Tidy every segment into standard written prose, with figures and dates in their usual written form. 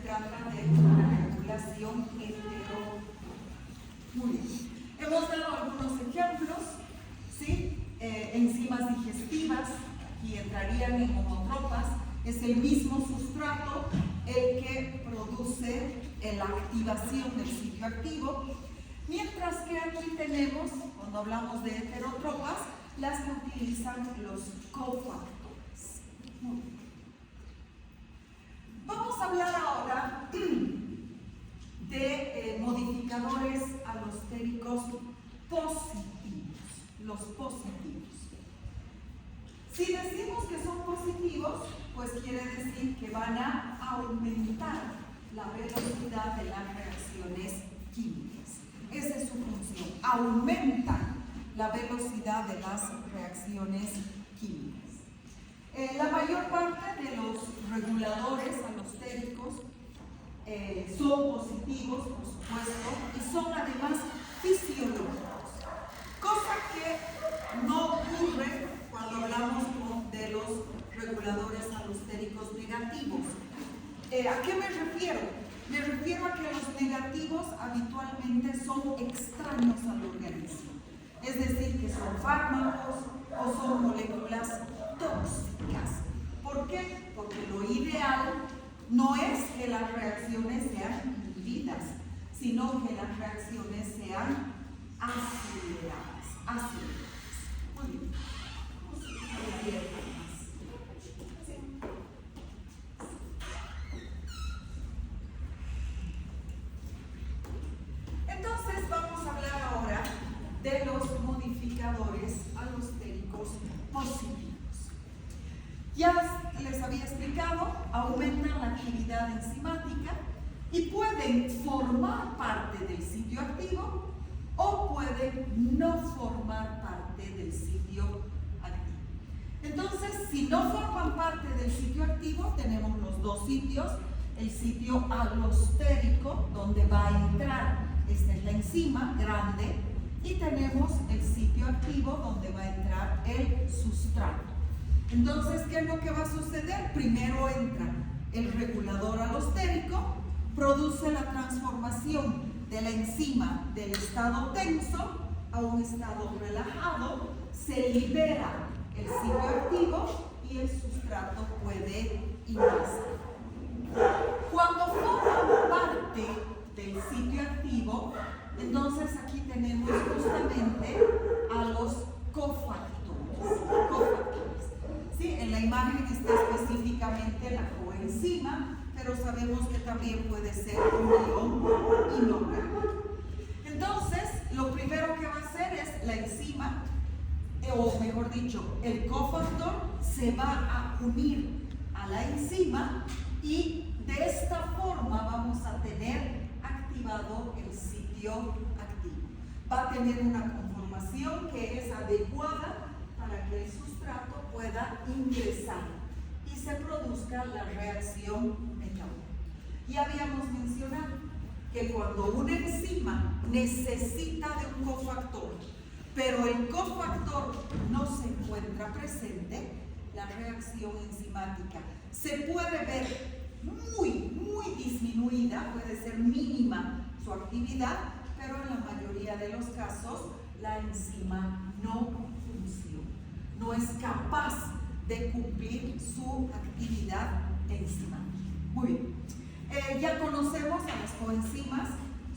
trata de una regulación hetero. Muy bien. Hemos dado algunos ejemplos, ¿sí? Enzimas digestivas, aquí entrarían en homotropas, es el mismo sustrato el que produce la activación del sitio activo, mientras que aquí tenemos, cuando hablamos de heterotropas, las que utilizan los cofactores. Vamos a hablar ahora de modificadores alostéricos positivos, los positivos. Si decimos que son positivos, pues quiere decir que van a aumentar la velocidad de las reacciones químicas. Esa es su función, aumentan la velocidad de las reacciones químicas. La mayor parte de los reguladores alostéricos son positivos, por supuesto, y son además fisiológicos, cosa que no ocurre cuando hablamos de los reguladores alostéricos negativos. ¿A qué me refiero? Me refiero a que los negativos habitualmente son extraños al organismo, es decir, que son fármacos o son moléculas tóxicas. ¿Por qué? Porque lo ideal no es que las reacciones sean inhibidas, sino que las reacciones sean aceleradas. Muy bien. Entonces vamos a hablar ahora de los modificadores alostéricos positivos. Ya les había explicado, aumentan la actividad enzimática y pueden formar parte del sitio activo o pueden no formar parte del sitio activo. Entonces, si no forman parte del sitio activo, tenemos los dos sitios, el sitio alostérico, donde va a entrar, esta es la enzima grande, y tenemos el sitio activo, donde va a entrar el sustrato. Entonces, ¿qué es lo que va a suceder? Primero entra el regulador alostérico, produce la transformación de la enzima del estado tenso a un estado relajado, se libera el sitio activo y el sustrato puede ingresar. Cuando forman parte del sitio activo, entonces aquí tenemos justamente a los cofactores. Sí, en la imagen está específicamente la coenzima, pero sabemos que también puede ser un ion inorgánico. Entonces, lo primero que va a hacer es la enzima, o mejor dicho, el cofactor se va a unir a la enzima y de esta forma vamos a tener activado el sitio activo. Va a tener una conformación que es adecuada para que el sustrato pueda ingresar y se produzca la reacción metabólica. Y habíamos mencionado que cuando una enzima necesita de un cofactor, pero el cofactor no se encuentra presente, la reacción enzimática se puede ver muy disminuida, puede ser mínima su actividad, pero en la mayoría de los casos la enzima no funciona, no es capaz de cumplir su actividad enzimática. Muy bien. Ya conocemos a las coenzimas,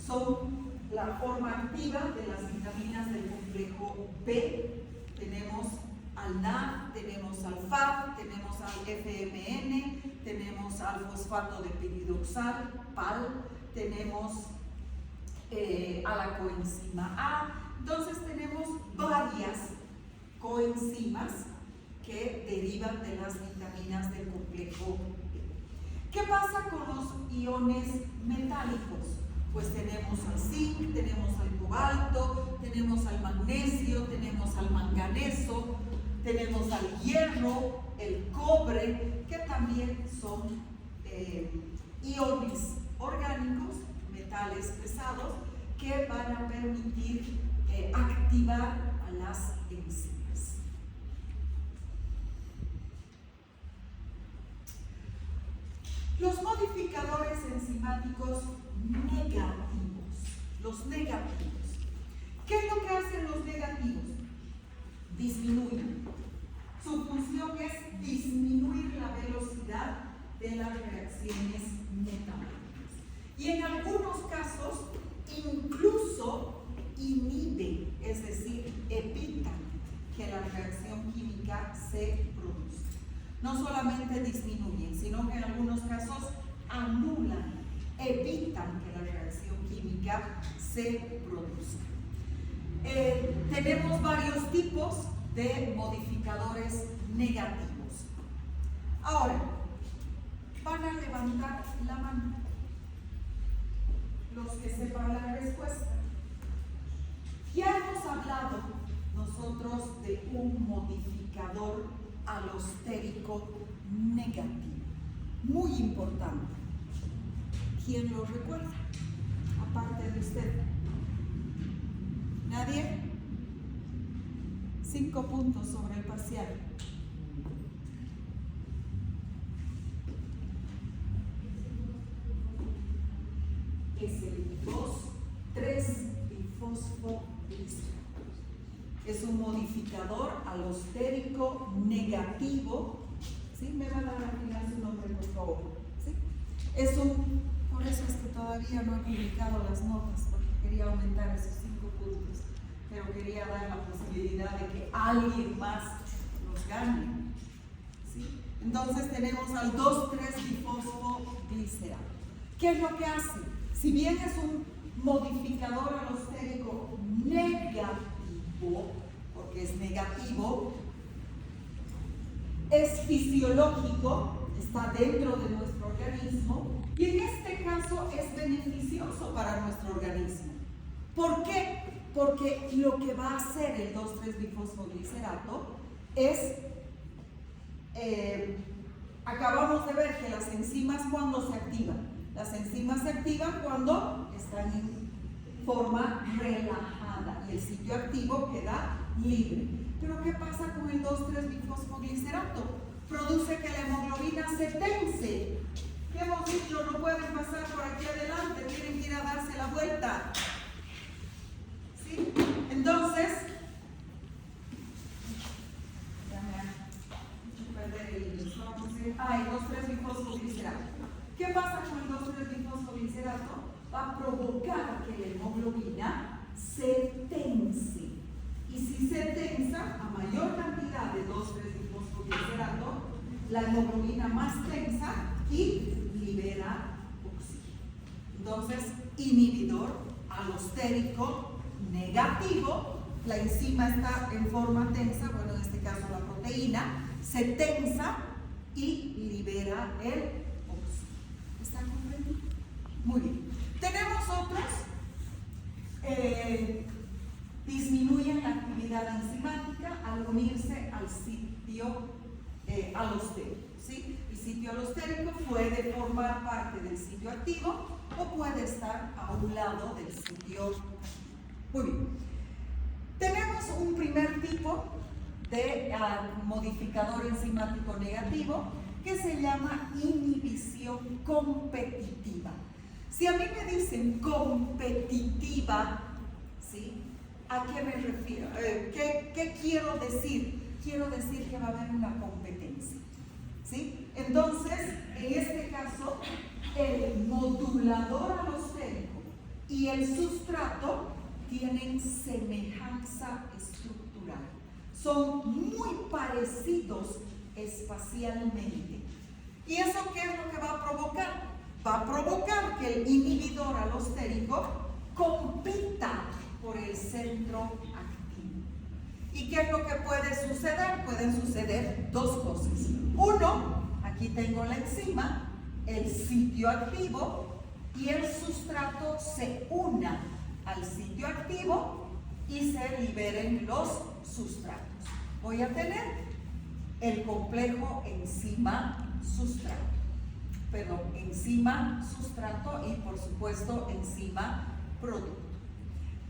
son la forma activa de las vitaminas del complejo B. Tenemos al NAD, tenemos al FAD, tenemos al FMN, tenemos al fosfato de piridoxal, PAL, tenemos a la coenzima A. Entonces tenemos varias coenzimas que derivan de las vitaminas del complejo B. ¿Qué pasa con los iones metálicos? Pues tenemos al zinc, tenemos al cobalto, tenemos al magnesio, tenemos al manganeso, tenemos al hierro, el cobre, que también son iones orgánicos, metales pesados, que van a permitir activar a las enzimas. Los modificadores enzimáticos negativos. Los negativos. ¿Qué es lo que hacen los negativos? Disminuyen. Su función es disminuir la velocidad de las reacciones metabólicas. Y en algunos casos, incluso inhiben, es decir, evitan que la reacción química se produzca. No solamente disminuyen, sino que en algunos casos anulan, evitan que la reacción química se produzca. Tenemos varios tipos de modificadores negativos. Ahora, van a levantar la mano los que sepan la respuesta. Ya hemos hablado nosotros de un modificador alostérico negativo, muy importante. ¿Quién lo recuerda? Aparte de usted. ¿Nadie? 5 puntos sobre el parcial. Es el 2,3-bifosfoglicerato. Es un modificador alostérico negativo. ¿Sí? ¿Me va a dar al final su nombre, por favor? ¿Sí? Por eso es que todavía no he publicado las notas, porque quería aumentar esos 5 puntos, pero quería dar la posibilidad de que alguien más los gane. ¿Sí? Entonces tenemos al 2,3-bifosfoglicerato. ¿Qué es lo que hace? Si bien es un modificador alostérico negativo, porque es negativo, es fisiológico, está dentro de nuestro organismo y en este caso es beneficioso para nuestro organismo. ¿Por qué? Porque lo que va a hacer el 2,3-bifosfoglicerato es, acabamos de ver que las enzimas cuando se activan. Las enzimas se activan cuando están en forma relajada y el sitio activo queda libre. Pero ¿qué pasa con el 2,3-bifosfoglicerato? Produce que la hemoglobina se tense. ¿Qué hemos dicho? No pueden pasar por aquí adelante, tienen que ir a darse la vuelta. ¿Sí? Entonces, ya me han hecho perder el 2,3-bifosfoglicerato. ¿Qué pasa con el 2,3-bifosfoglicerato? Va a provocar que la hemoglobina se tense. Y si se tensa, a mayor cantidad de 2,3-bifosfoglicerato, la hemoglobina más tensa y libera oxígeno. Entonces, inhibidor alostérico negativo, la enzima está en forma tensa, bueno, en este caso la proteína, se tensa y libera el oxígeno. ¿Está comprendido? Muy bien. Tenemos otros. Disminuyen la actividad enzimática al unirse al sitio alostérico. ¿Sí? El sitio alostérico puede formar parte del sitio activo o puede estar a un lado del sitio activo. Muy bien. Tenemos un primer tipo de modificador enzimático negativo que se llama inhibición competitiva. Si a mí me dicen competitiva, ¿sí? ¿A qué me refiero? ¿Qué quiero decir? Quiero decir que va a haber una competencia. ¿Sí? Entonces, en este caso, el modulador alostérico y el sustrato tienen semejanza estructural. Son muy parecidos espacialmente. ¿Y eso qué es lo que va a provocar? Va a provocar que el inhibidor alostérico compita por el centro activo. ¿Y qué es lo que puede suceder? Pueden suceder dos cosas. Uno, aquí tengo la enzima, el sitio activo y el sustrato se una al sitio activo y se liberen los sustratos. Voy a tener el complejo enzima-sustrato. Perdón, enzima-sustrato y por supuesto enzima-producto.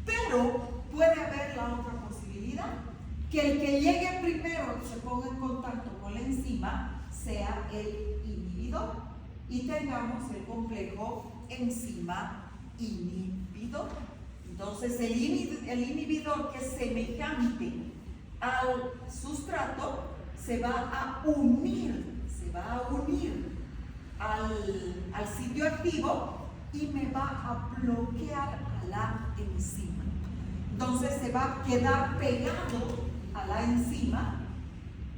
Pero puede haber la otra posibilidad, que el que llegue primero y se ponga en contacto con la enzima sea el inhibidor y tengamos el complejo enzima inhibidor. Entonces el inhibidor, que es semejante al sustrato, se va a unir al sitio activo y me va a bloquear a la enzima. Entonces se va a quedar pegado a la enzima,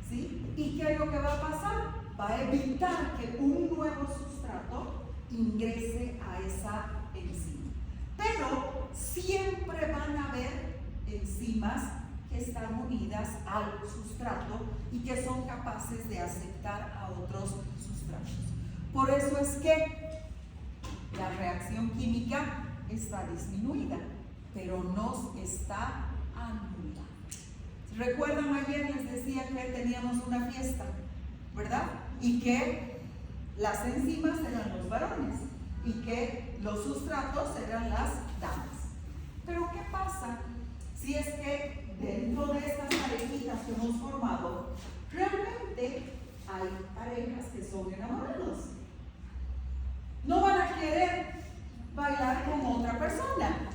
¿sí? ¿Y qué es lo que va a pasar? Va a evitar que un nuevo sustrato ingrese a esa enzima. Pero siempre van a haber enzimas que están unidas al sustrato y que son capaces de aceptar a otros sustratos. Por eso es que la reacción química está disminuida, pero no está anulada. ¿Recuerdan? Ayer les decía que teníamos una fiesta, ¿verdad? Y que las enzimas eran los varones y que los sustratos eran las damas. Pero ¿qué pasa si es que dentro de estas parejitas que hemos formado, realmente hay parejas que son enamorados? No van a querer bailar con otra persona.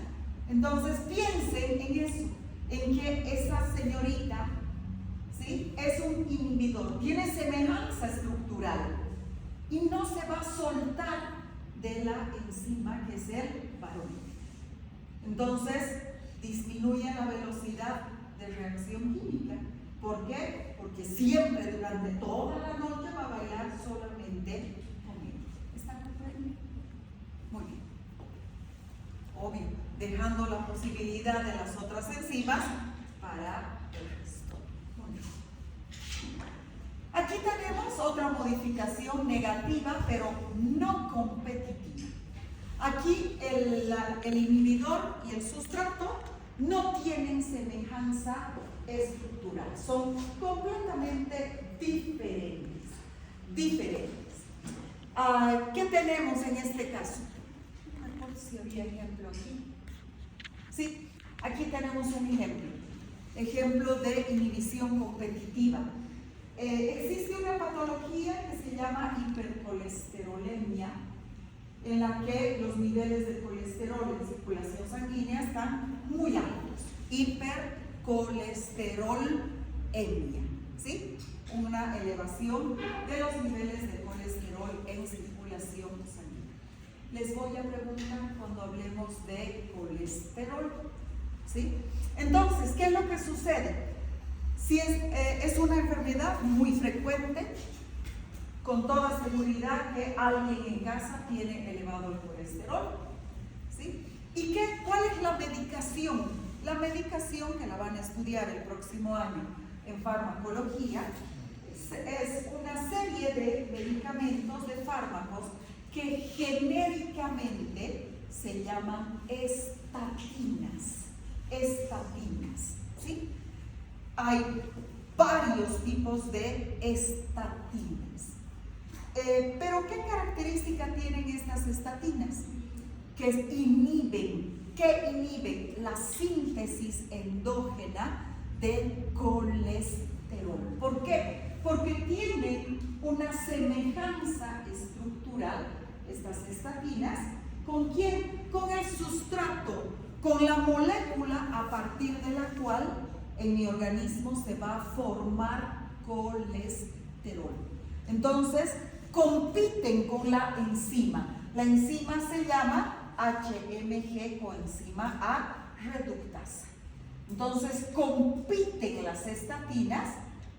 Entonces piensen en eso, en que esa señorita, ¿sí?, es un inhibidor, tiene semejanza estructural y no se va a soltar de la enzima que es el varón. Entonces disminuye la velocidad de reacción química. ¿Por qué? Porque siempre durante toda la noche va a bailar solamente con él. ¿Están comprendiendo? Muy bien. Obvio, dejando la posibilidad de las otras enzimas para el resto. Muy bien. Aquí tenemos otra modificación negativa, pero no competitiva. Aquí el inhibidor y el sustrato no tienen semejanza estructural, son completamente diferentes. ¿Qué tenemos en este caso? No me acuerdo si había ejemplo aquí. Sí, aquí tenemos un ejemplo de inhibición competitiva. Existe una patología que se llama hipercolesterolemia, en la que los niveles de colesterol en circulación sanguínea están muy altos. Hipercolesterolemia, ¿sí? Una elevación de los niveles de colesterol en circulación sanguínea. Les voy a preguntar cuando hablemos de colesterol, ¿sí? Entonces, ¿qué es lo que sucede? Si es una enfermedad muy frecuente, con toda seguridad que alguien en casa tiene elevado el colesterol, ¿sí? ¿Y cuál es la medicación? La medicación, que la van a estudiar el próximo año en farmacología, es una serie de medicamentos, de fármacos, que genéricamente se llaman estatinas, ¿sí? Hay varios tipos de estatinas. Pero ¿qué característica tienen estas estatinas? Que inhiben la síntesis endógena del colesterol. ¿Por qué? Porque tienen una semejanza estructural, estas estatinas, ¿con quién? Con el sustrato, con la molécula a partir de la cual en mi organismo se va a formar colesterol. Entonces, compiten con la enzima. La enzima se llama HMG, coenzima A reductasa. Entonces, compiten las estatinas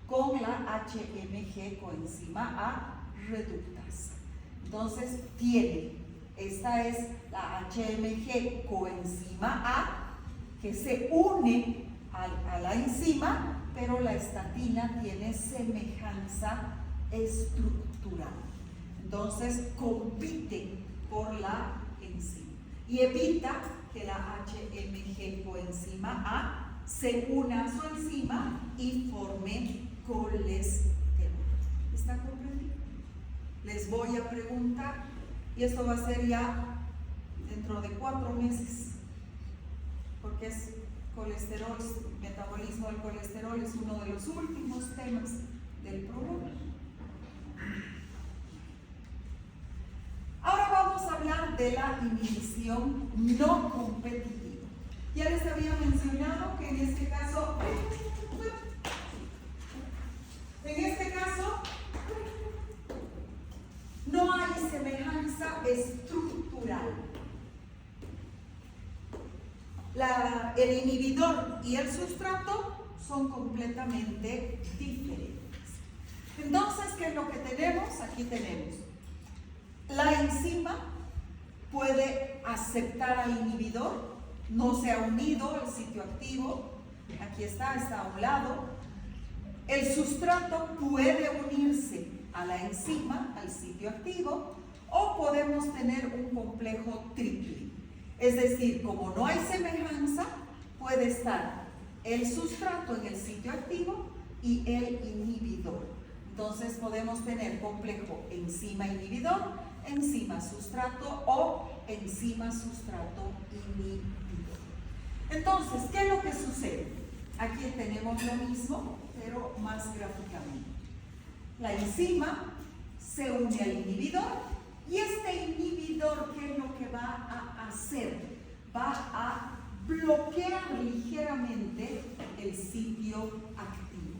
con la HMG, coenzima A reductasa. Entonces, esta es la HMG, coenzima A, que se une a la enzima, pero la estatina tiene semejanza estructural. Entonces compite por la enzima y evita que la HMG coenzima A se una a su enzima y forme colesterol. ¿Está comprendido? Les voy a preguntar, y esto va a ser ya dentro de 4 meses, porque es colesterol, metabolismo del colesterol es uno de los últimos temas del programa. de la inhibición no competitiva. Ya les había mencionado que en este caso, no hay semejanza estructural. El inhibidor y el sustrato son completamente diferentes. Entonces, ¿qué es lo que tenemos? Aquí tenemos la enzima puede aceptar al inhibidor, no se ha unido al sitio activo, aquí está a un lado. El sustrato puede unirse a la enzima, al sitio activo, o podemos tener un complejo triple. Es decir, como no hay semejanza, puede estar el sustrato en el sitio activo y el inhibidor. Entonces podemos tener complejo enzima-inhibidor, enzima-sustrato o enzima-sustrato inhibidor. Entonces, ¿qué es lo que sucede? Aquí tenemos lo mismo, pero más gráficamente. La enzima se une al inhibidor y este inhibidor, ¿qué es lo que va a hacer? Va a bloquear ligeramente el sitio activo,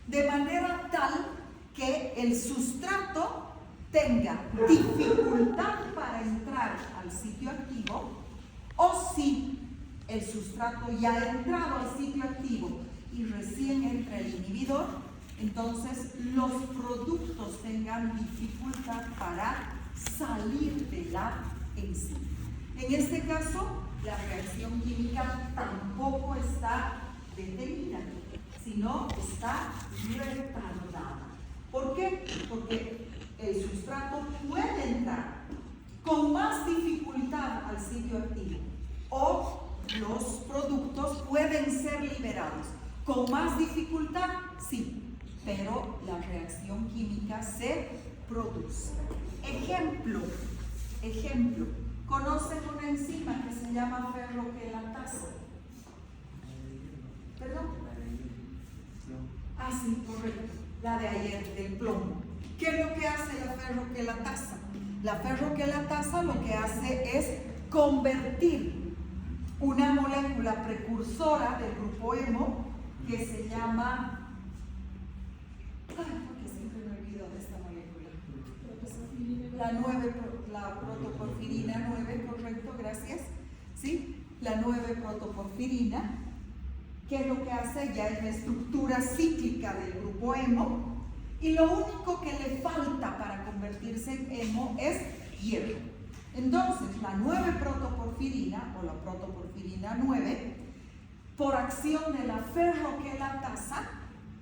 de manera tal que el sustrato tenga dificultad para entrar al sitio activo, o si el sustrato ya ha entrado al sitio activo y recién entra el inhibidor, entonces los productos tengan dificultad para salir de la enzima. En este caso, la reacción química tampoco está detenida, sino está retardada. ¿Por qué? Porque el sustrato puede entrar con más dificultad al sitio activo, o los productos pueden ser liberados con más dificultad, sí, pero la reacción química se produce. Ejemplo, ¿conocen una enzima que se llama ferroquelatasa? ¿Perdón? Ah, sí, correcto, la de ayer, del plomo. ¿Qué es lo que hace la ferroquelatasa? La ferroquelatasa lo que hace es convertir una molécula precursora del grupo hemo que se llama, porque siempre me olvido de esta molécula, la protoporfirina 9, correcto, gracias, ¿sí? La 9 protoporfirina, ¿qué es lo que hace? Ya es la estructura cíclica del grupo hemo, y lo único que le falta para convertirse en hemo es hierro. Entonces, la 9 protoporfirina, o la protoporfirina 9, por acción de la ferroquelatasa,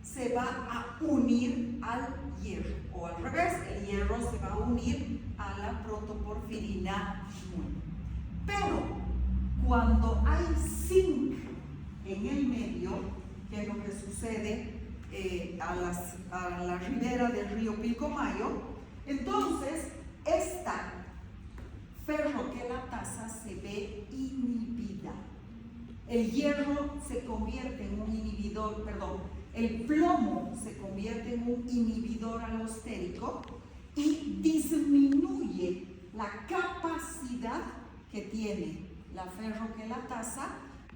se va a unir al hierro, o al revés, el hierro se va a unir a la protoporfirina 9. Pero, cuando hay zinc en el medio, que es lo que sucede a la ribera del río Pilcomayo, entonces esta ferroquelatasa se ve inhibida. El hierro se convierte en un inhibidor, el plomo se convierte en un inhibidor alostérico y disminuye la capacidad que tiene la ferroquelatasa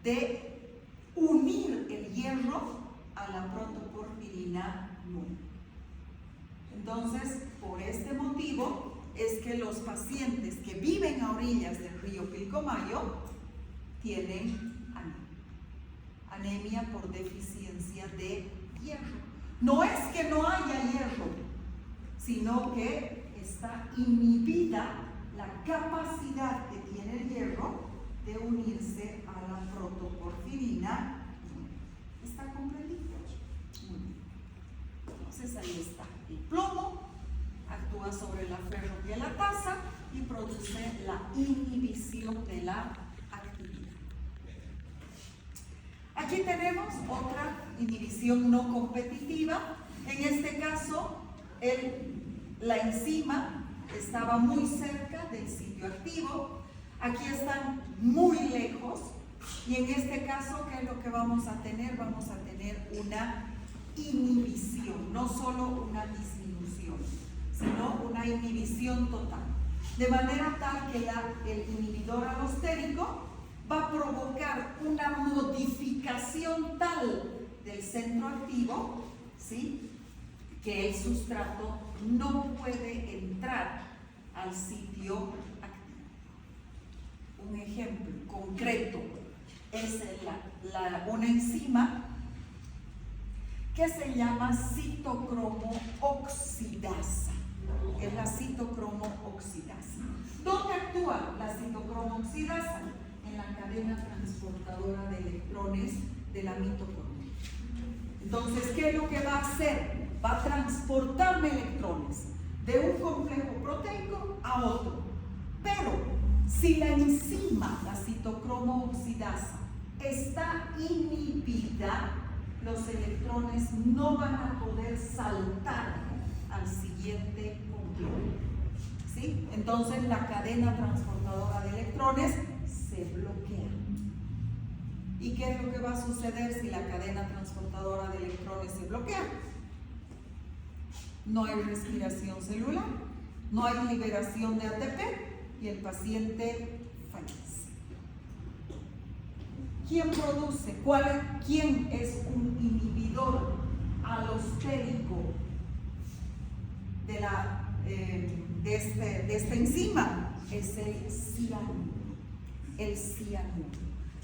de unir el hierro a la protoporfirina 9. Entonces, por este motivo es que los pacientes que viven a orillas del río Pilcomayo tienen anemia por deficiencia de hierro. No es que no haya hierro, sino que está inhibida la capacidad que tiene el hierro de unirse a la protoporfirina. ¿Está comprendido? Muy bien. Entonces ahí está. El plomo actúa sobre la ferroquelatasa y produce la inhibición de la actividad. Aquí tenemos otra inhibición no competitiva. En este caso, la enzima estaba muy cerca del sitio activo. Aquí están muy lejos. Y en este caso, ¿qué es lo que vamos a tener? Vamos a tener una inhibición, no solo una disminución, sino una inhibición total. de manera tal que el inhibidor alostérico va a provocar una modificación tal del centro activo, ¿sí?, que el sustrato no puede entrar al sitio activo. Un ejemplo concreto es una enzima que se llama citocromo oxidasa. Es la citocromo oxidasa. ¿Dónde actúa la citocromo oxidasa? En la cadena transportadora de electrones de la mitocondria. Entonces, ¿qué es lo que va a hacer? Va a transportarme electrones de un complejo proteico a otro. Pero si la enzima, la citocromo oxidasa, está inhibida, los electrones no van a poder saltar al siguiente complejo, ¿sí? Entonces la cadena transportadora de electrones se bloquea. ¿Y qué es lo que va a suceder si la cadena transportadora de electrones se bloquea? No hay respiración celular, no hay liberación de ATP y el paciente fallece. ¿Quién produce? ¿Quién es un inhibidor alostérico de esta enzima? Es el cianuro. El cianuro.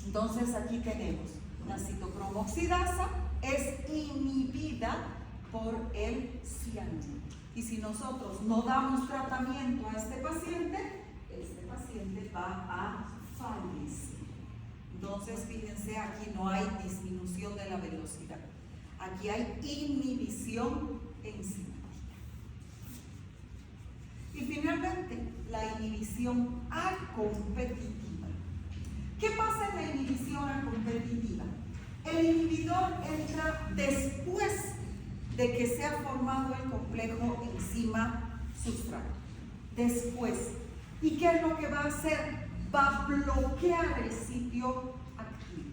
Entonces aquí tenemos la citocromo oxidasa, es inhibida por el cianuro. Y si nosotros no damos tratamiento a este paciente va a fallecer. Entonces, fíjense, aquí no hay disminución de la velocidad. Aquí hay inhibición enzimática. Y finalmente, la inhibición acompetitiva. ¿Qué pasa en la inhibición acompetitiva? El inhibidor entra después de que se ha formado el complejo enzima-sustrato. Después. ¿Y qué es lo que va a hacer? Va a bloquear el sitio activo.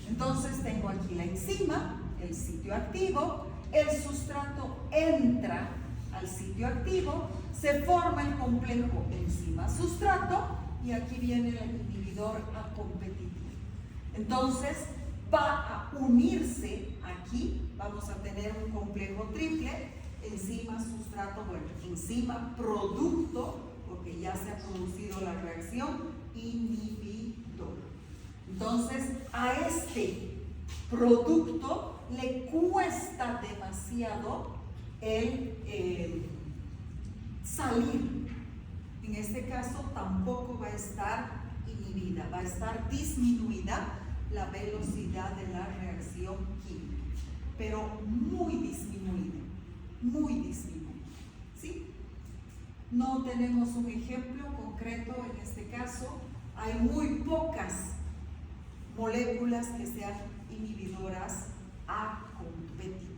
Entonces tengo aquí la enzima, el sitio activo, el sustrato entra al sitio activo, se forma el complejo enzima-sustrato y aquí viene el inhibidor acompetitivo. Entonces va a unirse aquí, vamos a tener un complejo triple, enzima-sustrato, bueno, enzima-producto, porque ya se ha producido la reacción, inhibidor. Entonces, a este producto le cuesta demasiado el salir. En este caso tampoco va a estar inhibida, va a estar disminuida la velocidad de la reacción química, pero muy disminuida, ¿sí? No tenemos un ejemplo concreto en este caso. Hay muy pocas moléculas que sean inhibidoras acompetitivas.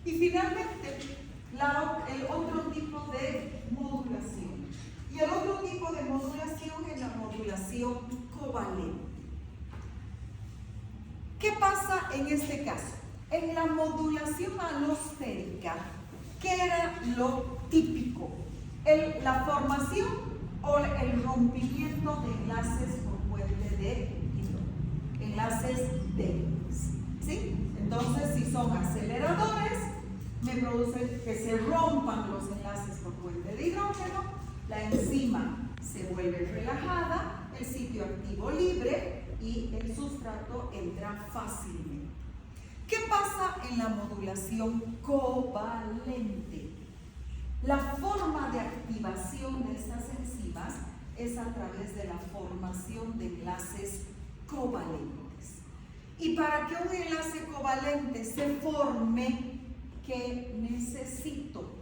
Y finalmente, el otro tipo de modulación. Y el otro tipo de modulación es la modulación covalente. ¿Qué pasa en este caso? En la modulación alostérica, ¿qué era lo típico? La formación o el rompimiento de enlaces por puente de hidrógeno. Enlaces débiles, ¿sí? Entonces, si son aceleradores, me producen que se rompan los enlaces por puente de hidrógeno, la enzima se vuelve relajada, el sitio activo libre y el sustrato entra fácilmente. ¿Qué pasa en la modulación covalente? La forma de activación de estas enzimas es a través de la formación de enlaces covalentes. Y para que un enlace covalente se forme, ¿qué necesito?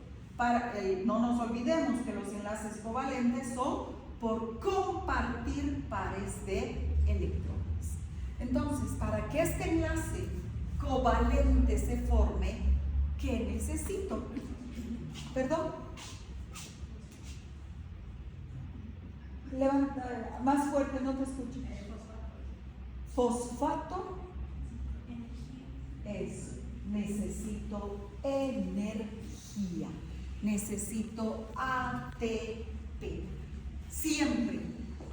No nos olvidemos que los enlaces covalentes son por compartir pares de electrones. Entonces, para que este enlace covalente se forme, ¿qué necesito? ¿Perdón? Levanta, más fuerte, no te escucho. Fosfato. Eso, necesito energía. necesito ATP. Siempre,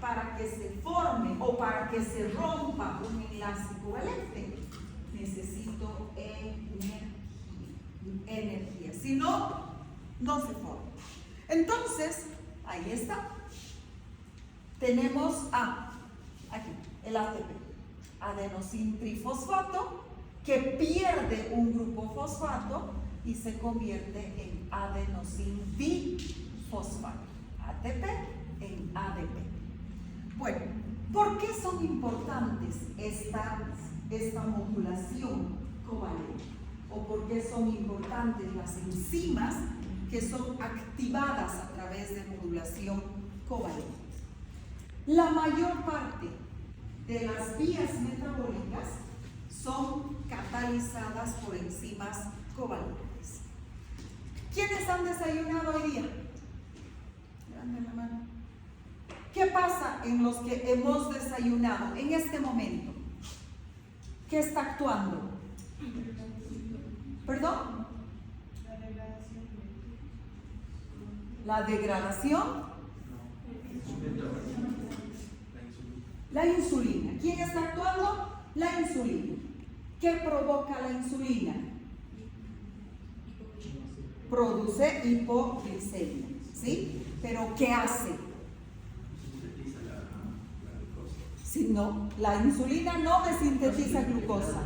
para que se forme o para que se rompa un enlace covalente, necesito energía. Si no, no se forma. Entonces, ahí está. Tenemos aquí, el ATP, adenosín trifosfato, que pierde un grupo fosfato y se convierte en adenosín bifosfato. ATP en ADP. Bueno, ¿por qué son importantes esta modulación covalente? ¿O por qué son importantes las enzimas que son activadas a través de modulación covalente? La mayor parte de las vías metabólicas son catalizadas por enzimas covalentes. ¿Quiénes han desayunado hoy día? Levanten la mano. ¿Qué pasa en los que hemos desayunado en este momento? ¿Qué está actuando? ¿Perdón? La degradación. La insulina. ¿Quién está actuando? La insulina. ¿Qué provoca la insulina? Produce hipoglicemia, ¿sí? ¿Pero qué hace? Si no, la insulina no desintetiza glucosa.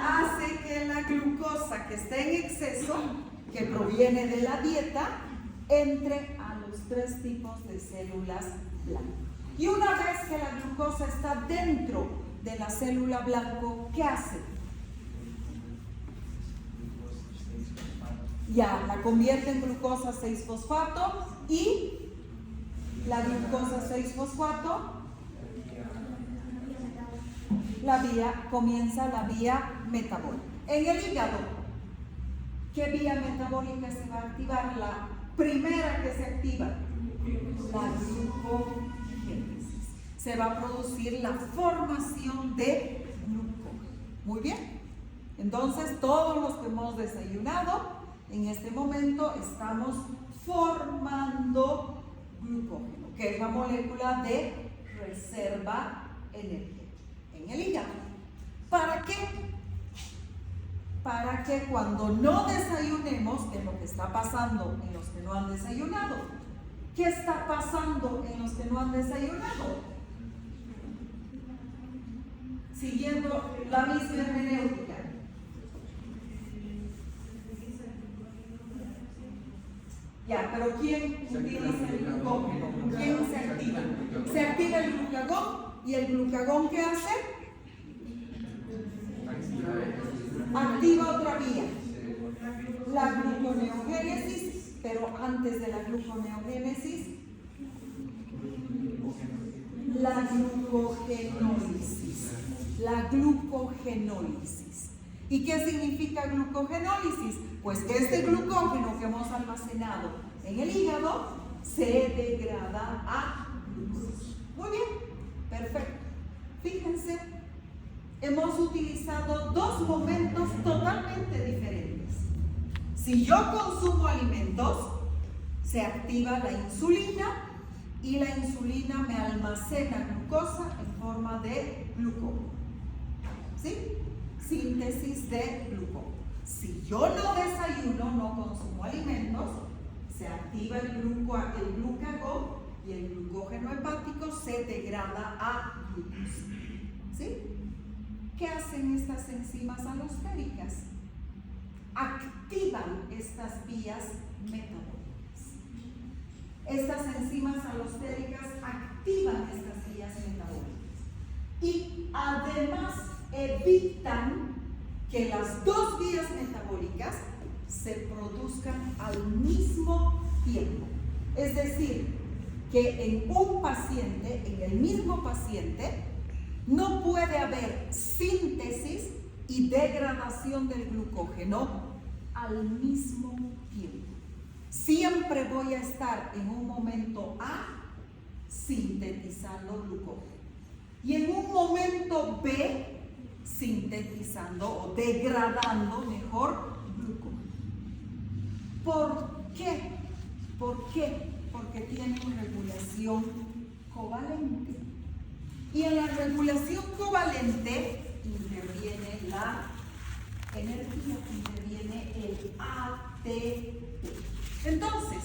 Hace que la glucosa que está en exceso, que proviene de la dieta, entre a los 3 tipos de células blanco. Y una vez que la glucosa está dentro de la célula blanco, ¿qué hace? Ya, la convierte en glucosa 6-fosfato y la glucosa 6-fosfato, comienza la vía metabólica. En el hígado, ¿qué vía metabólica se va a activar? La primera que se activa, la glucogénesis. Se va a producir la formación de glucógeno. Muy bien. Entonces, todos los que hemos desayunado, en este momento estamos formando glucógeno, que es la molécula de reserva energética en el hígado. ¿Para qué? Para que cuando no desayunemos, que es lo que está pasando en los que no han desayunado. ¿Qué está pasando en los que no han desayunado? Siguiendo la misma hermenéutica. Ya, pero ¿quién utiliza el glucógeno? ¿Quién se activa? Se activa el glucagón, y el glucagón ¿qué hace? Activa otra vía, la gluconeogénesis, pero antes de la gluconeogénesis, la glucogenólisis. La glucogenólisis. ¿Y qué significa glucogenólisis? Pues que este glucógeno que hemos almacenado en el hígado se degrada a glucosa. Muy bien, perfecto. Fíjense, hemos utilizado 2 momentos totalmente diferentes. Si yo consumo alimentos, se activa la insulina y la insulina me almacena glucosa en forma de glucógeno. ¿Sí? Síntesis de glucógeno. Si yo no desayuno, no consumo alimentos, se activa el glucagón y el glucógeno hepático se degrada a glucosa. ¿Sí? ¿Qué hacen estas enzimas alostéricas? Activan estas vías metabólicas. Estas enzimas alostéricas activan estas vías metabólicas y además evitan que las 2 vías metabólicas se produzcan al mismo tiempo. Es decir, que en un paciente, en el mismo paciente, no puede haber síntesis y degradación del glucógeno al mismo tiempo. Siempre voy a estar en un momento A sintetizando glucógeno y en un momento B sintetizando o degradando mejor glucógeno. ¿Por qué? ¿Por qué? Porque tiene una regulación covalente. Y en la regulación covalente interviene la energía, interviene el ATP. Entonces,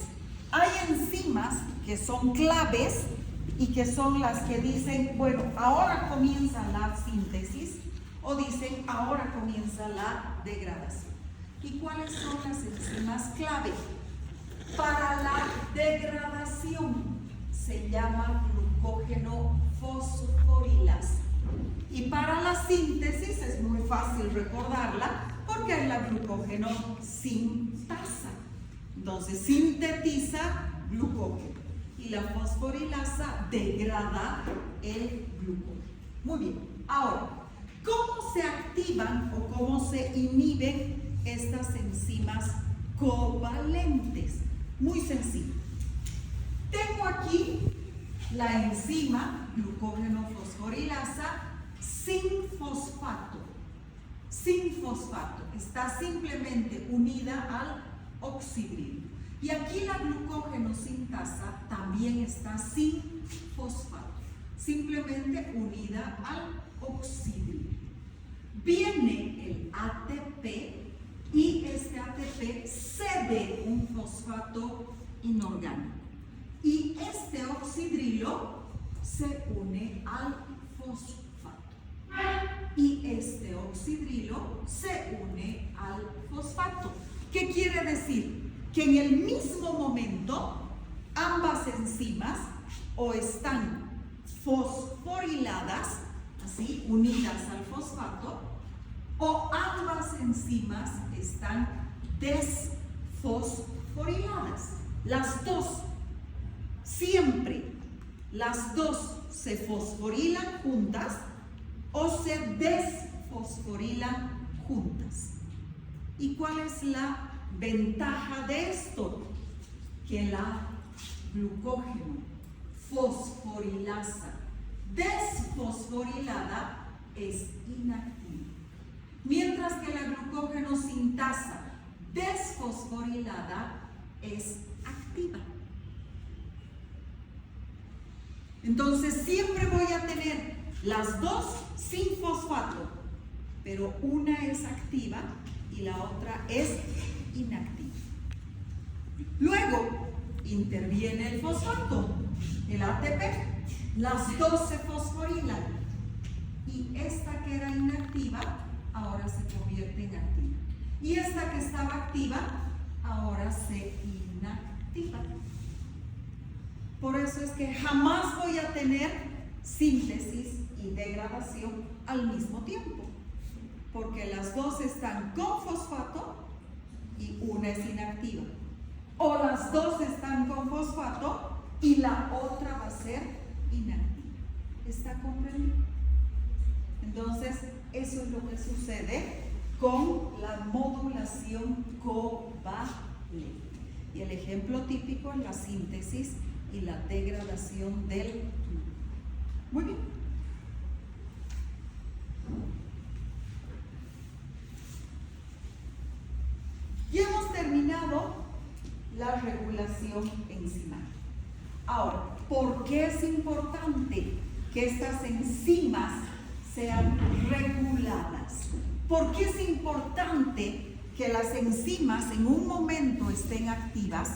hay enzimas que son claves y que son las que dicen, bueno, ahora comienza la síntesis, o dicen, ahora comienza la degradación. ¿Y cuáles son las enzimas clave? Para la degradación se llama glucógeno fosforilasa. Y para la síntesis es muy fácil recordarla porque es la glucógeno sintasa. Entonces sintetiza glucógeno y la fosforilasa degrada el glucógeno. Muy bien, ahora, ¿cómo se activan o cómo se inhiben estas enzimas covalentes? Muy sencillo. Tengo aquí la enzima glucógeno fosforilasa sin fosfato. Sin fosfato. Está simplemente unida al oxidrilo. Y aquí la glucógeno sintasa también está sin fosfato. Simplemente unida al oxidrilo. Viene el ATP y este ATP cede un fosfato inorgánico. Y este oxidrilo se une al fosfato. Y este oxidrilo se une al fosfato. ¿Qué quiere decir? Que en el mismo momento ambas enzimas o están fosforiladas, así, unidas al fosfato, o ambas enzimas están desfosforiladas. Las dos, siempre, las dos se fosforilan juntas o se desfosforilan juntas. ¿Y cuál es la ventaja de esto? Que la glucógeno fosforilasa desfosforilada es inactiva. Mientras que la glucógeno sintasa desfosforilada es activa. Entonces siempre voy a tener las dos sin fosfato, pero una es activa y la otra es inactiva. Luego interviene el fosfato, el ATP, las dos se fosforilan y esta que era inactiva ahora se convierte en activa. Y esta que estaba activa, ahora se inactiva. Por eso es que jamás voy a tener síntesis y degradación al mismo tiempo. Porque las dos están con fosfato y una es inactiva. O las dos están con fosfato y la otra va a ser inactiva. ¿Está comprendido? Entonces, eso es lo que sucede con la modulación covalente. Y el ejemplo típico es la síntesis y la degradación del glucógeno. Muy bien. Ya hemos terminado la regulación enzimática. Ahora, ¿por qué es importante que estas enzimas sean reguladas? ¿Por qué es importante que las enzimas en un momento estén activas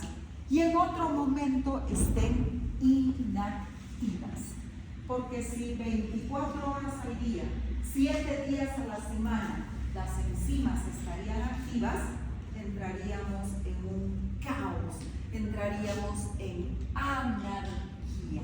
y en otro momento estén inactivas? Porque si 24 horas al día, 7 días a la semana, las enzimas estarían activas, entraríamos en un caos, entraríamos en anarquía.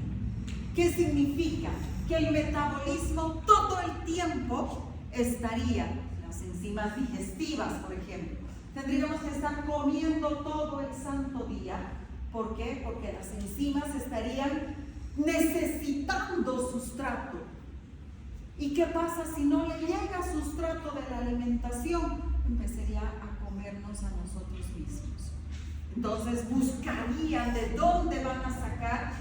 ¿Qué significa? Que el metabolismo todo el tiempo estaría, las enzimas digestivas, por ejemplo, tendríamos que estar comiendo todo el santo día. ¿Por qué? Porque las enzimas estarían necesitando sustrato. ¿Y qué pasa si no le llega sustrato de la alimentación? Empezaría a comernos a nosotros mismos. Entonces buscarían de dónde van a sacar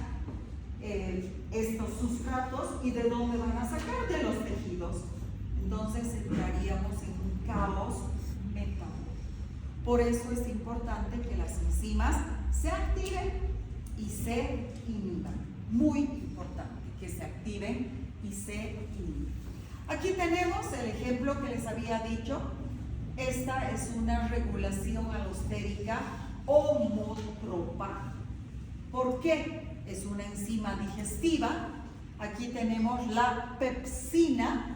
estos sustratos y de dónde van a sacar de los tejidos. entonces entraríamos en un caos metabólico. Por eso es importante que las enzimas se activen y se inhiban. Muy importante que se activen y se inhiban. Aquí tenemos el ejemplo que les había dicho. Esta es una regulación alostérica homotropa. ¿Por qué? Es una enzima digestiva. Aquí tenemos la pepsina.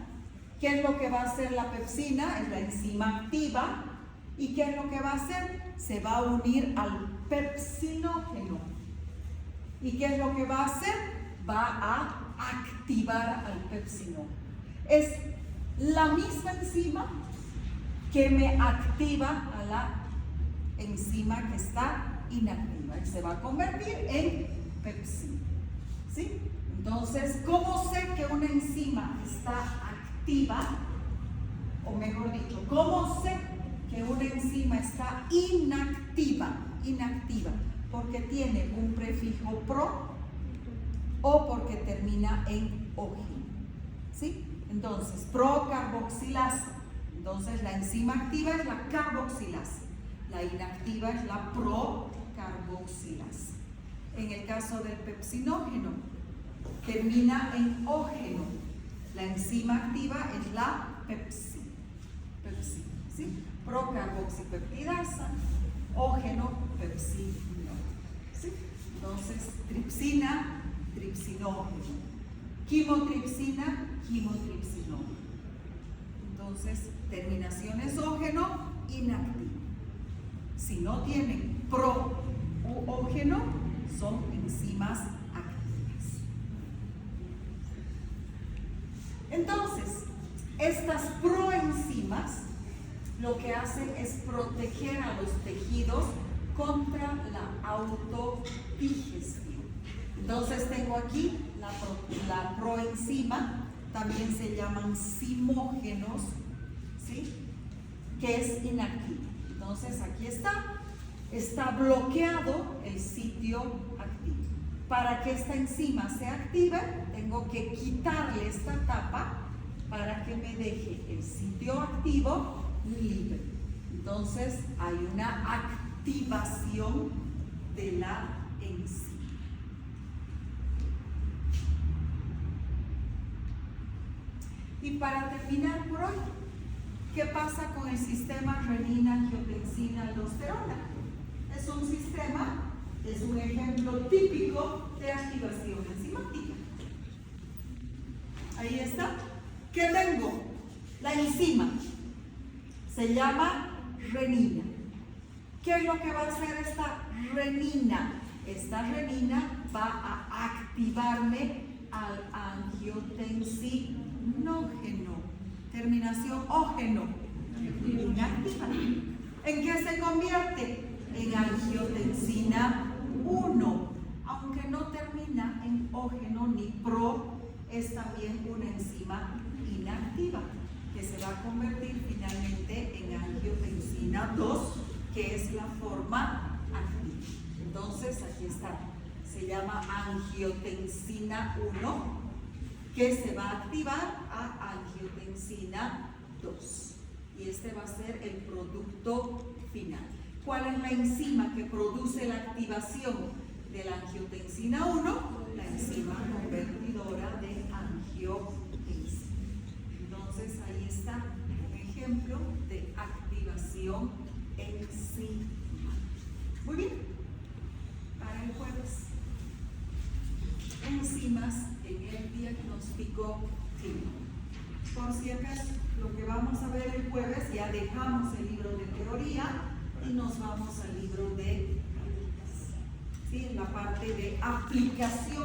¿Qué es lo que va a hacer la pepsina? Es la enzima activa. ¿Y qué es lo que va a hacer? Se va a unir al pepsinógeno. ¿Y qué es lo que va a hacer? Va a activar al pepsinógeno. Es la misma enzima que me activa a la enzima que está inactiva y se va a convertir en pepsina. ¿Sí? Entonces, ¿cómo sé que una enzima está activa? O mejor dicho, ¿cómo sé que una enzima está inactiva? Inactiva, porque tiene un prefijo pro o porque termina en ógeno. ¿Sí? Entonces, procarboxilasa. Entonces, la enzima activa es la carboxilasa. La inactiva es la procarboxilasa. En el caso del pepsinógeno, termina en ógeno. La enzima activa es la pepsina. ¿Sí? Procarboxipeptidasa, ógeno, pepsinógeno. ¿Sí? Entonces, tripsina, tripsinógeno. Quimotripsina, quimotripsinógeno. Entonces, terminaciones ógeno, inactivo. Si no tienen pro u ógeno, son enzimas activas. Entonces, estas proenzimas lo que hacen es proteger a los tejidos contra la autodigestión. Entonces tengo aquí la proenzima, también se llaman zimógenos, ¿sí? Que es inactiva. Entonces aquí está bloqueado el sitio activo. Para que esta enzima se active, tengo que quitarle esta tapa para que me deje el sitio activo libre. Entonces hay una activación de la enzima. Y para terminar por hoy, ¿qué pasa con el sistema renina-angiotensina-aldosterona? Es un sistema, es un ejemplo típico de activación enzimática. Ahí está. ¿Qué tengo? La enzima. Se llama renina. ¿Qué es lo que va a hacer esta renina? Esta renina va a activarme al angiotensinógeno. Terminación ógeno. Inactiva. ¿En qué se convierte? En angiotensina 1. Aunque no termina en ógeno ni pro, es también una enzima inactiva que se va a convertir finalmente en angiotensina 2, que es la forma activa. Entonces, aquí está. Se llama angiotensina 1, que se va a activar a angiotensina 2. Y este va a ser el producto final. ¿Cuál es la enzima que produce la activación de la angiotensina 1? La enzima convertidora de angiotensina. Entonces, ahí está un ejemplo de activación enzimática. Muy bien. Para el jueves, enzimas en el diagnóstico clínico. Por si acaso, lo que vamos a ver el jueves, ya dejamos el libro de teoría y nos vamos al libro de prácticas. ¿Sí? En la parte de aplicación.